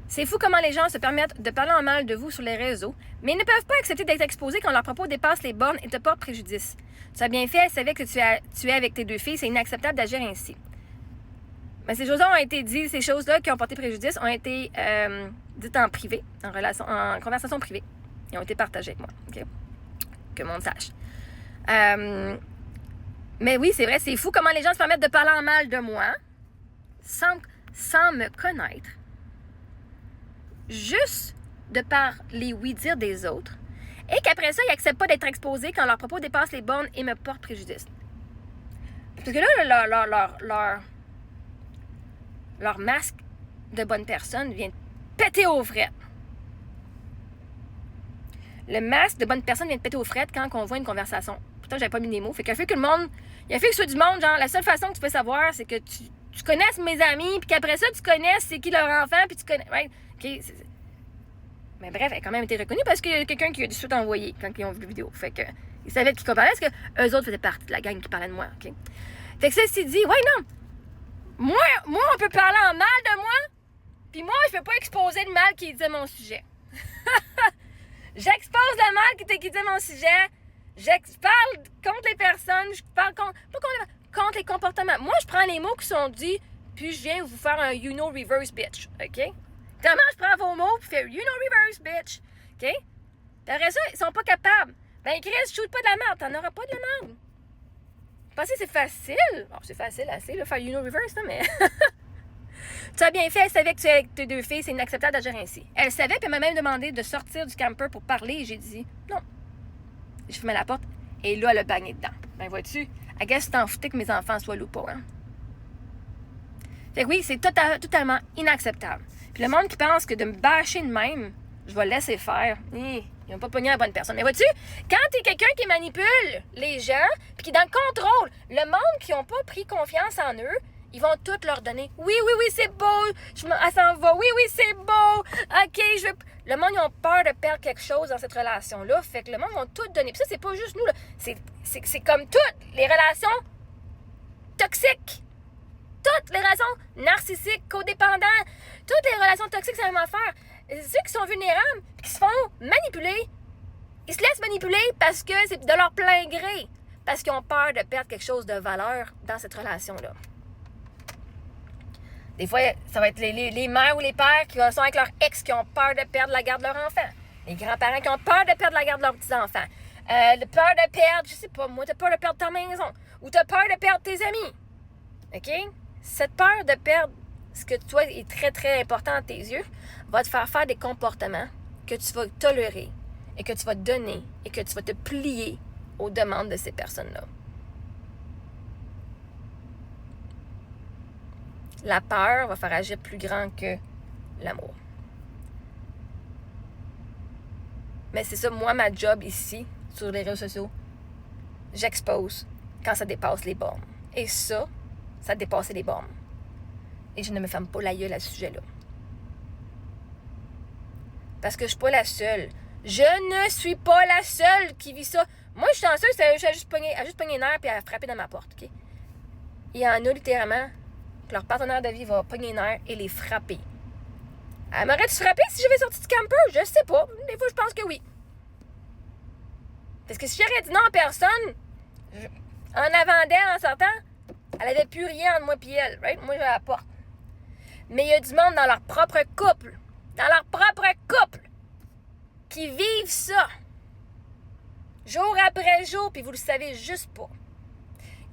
C'est fou comment les gens se permettent de parler en mal de vous sur les réseaux, mais ils ne peuvent pas accepter d'être exposés quand leurs propos dépassent les bornes et te portent préjudice. Tu as bien fait, elle savait que tu es avec tes 2 filles, c'est inacceptable d'agir ainsi. Mais ces choses-là ont été dites, ces choses-là qui ont porté préjudice ont été dites en privé, en conversation privée. Ils ont été partagées avec moi, OK? Que le monde sache. Mais oui, c'est vrai, c'est fou comment les gens se permettent de parler en mal de moi sans me connaître. Juste de par les oui-dire des autres. Et qu'après ça, ils n'acceptent pas d'être exposés quand leurs propos dépassent les bornes et me portent préjudice. Parce que là, leur masque de bonne personne vient péter aux frettes. Le masque de bonne personne vient de péter aux frettes quand on voit une conversation. Pourtant, j'avais pas mis les mots. Fait qu'il a fait que le monde... Il a fait que ce soit du monde, genre, la seule façon que tu peux savoir, c'est que tu connaisses mes amis, puis qu'après ça, tu connaisses c'est qui leur enfant, puis tu connais... Right? Okay, mais bref, elle a quand même été reconnue parce qu'il y a quelqu'un qui a tout de suite envoyé quand ils ont vu la vidéo. Fait que ils savaient de qui qu'on parlait, parce que eux autres faisaient partie de la gang qui parlait de moi, OK? Fait que ceci dit, ouais, non. Moi, on peut parler en mal de moi, puis moi, je peux pas exposer le mal qui disait mon sujet. J'expose le mal qui disait mon sujet. Je parle contre les personnes, je parle contre les comportements. Moi, je prends les mots qui sont dits, puis je viens vous faire un you know reverse bitch, OK? Comment je prends vos mots, puis je fais you know reverse bitch, OK? Après ça, ils sont pas capables. Ben, Chris, shoot pas de la merde, t'en auras pas de la merde. Pensez que c'est facile? Bon, c'est facile assez, là, faire you know reverse, là, mais... Tu as bien fait, elle savait que tu es avec tes 2 filles, c'est inacceptable d'agir ainsi. Elle savait, puis elle m'a même demandé de sortir du camper pour parler, et j'ai dit non. Je fermais la porte, et là, elle a bagné dedans. Ben, vois-tu, I guess tu t'en foutais que mes enfants soient loups pas, hein? Fait que oui, c'est totalement inacceptable. Puis le monde qui pense que de me bâcher de même, je vais le laisser faire, ils n'ont pas pogné la bonne personne. Mais vois-tu, quand t'es quelqu'un qui manipule les gens, puis qui est dans le contrôle, le monde qui n'a pas pris confiance en eux, ils vont tout leur donner. Oui, c'est beau. Elle s'en va. Oui, c'est beau. OK, Le monde, ils ont peur de perdre quelque chose dans cette relation-là. Fait que le monde va tout donner. Puis ça, c'est pas juste nous, là. C'est comme toutes les relations toxiques. Toutes les relations narcissiques, codépendantes. Toutes les relations toxiques, c'est la même affaire. Ceux qui sont vulnérables, qui se font manipuler, ils se laissent manipuler parce que c'est de leur plein gré. Parce qu'ils ont peur de perdre quelque chose de valeur dans cette relation-là. Des fois, ça va être les mères ou les pères qui sont avec leur ex qui ont peur de perdre la garde de leur enfant. Les grands-parents qui ont peur de perdre la garde de leurs petits-enfants. De peur de perdre, je sais pas moi, t'as peur de perdre ta maison. Ou t'as peur de perdre tes amis. OK? Cette peur de perdre ce que toi est très, très important à tes yeux va te faire des comportements que tu vas tolérer et que tu vas donner et que tu vas te plier aux demandes de ces personnes-là. La peur va faire agir plus grand que l'amour. Mais c'est ça, moi, ma job ici, sur les réseaux sociaux, j'expose quand ça dépasse les bornes. Et ça dépassait les bornes. Et je ne me ferme pas la gueule à ce sujet-là. Parce que je ne suis pas la seule. Je ne suis pas la seule qui vit ça. Moi, je suis chanceuse, j'ai juste pogné les nerfs et elle a frappé dans ma porte. Okay? Il y en a littéralement que leur partenaire de vie va pogner les nerfs et les frapper. Elle m'aurait-tu frappé si j'avais sorti du camper? Je sais pas. Des fois, je pense que oui. Parce que si j'aurais dit non en personne, en avant d'elle, en sortant, elle avait plus rien entre moi et elle. Right? Moi, j'avais la porte. Mais il y a du monde dans leur propre couple. Qui vivent ça. Jour après jour, puis vous le savez juste pas.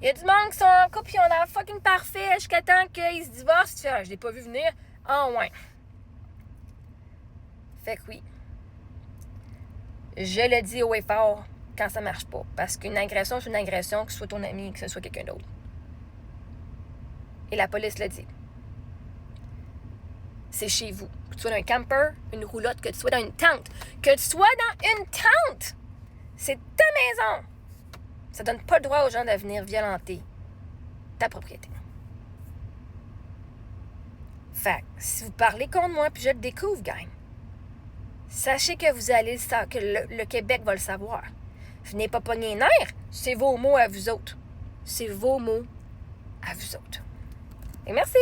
Il y a du monde qui sont en couple, puis on a fucking parfait jusqu'à temps qu'ils se divorcent. Tu fais, je l'ai pas vu venir. Ah ouais. Fait que oui. Je le dis haut et fort quand ça marche pas. Parce qu'une agression, c'est une agression, que ce soit ton ami, que ce soit quelqu'un d'autre. Et la police le dit. C'est chez vous. Que tu sois dans un camper, une roulotte, que tu sois dans une tente. Que tu sois dans une tente! C'est ta maison! Ça donne pas le droit aux gens de venir violenter ta propriété. Fait que, si vous parlez contre moi, puis je le découvre, gang, sachez que vous allez que le Québec va le savoir. Venez pas pogner les nerfs, c'est vos mots à vous autres. C'est vos mots à vous autres. Et merci!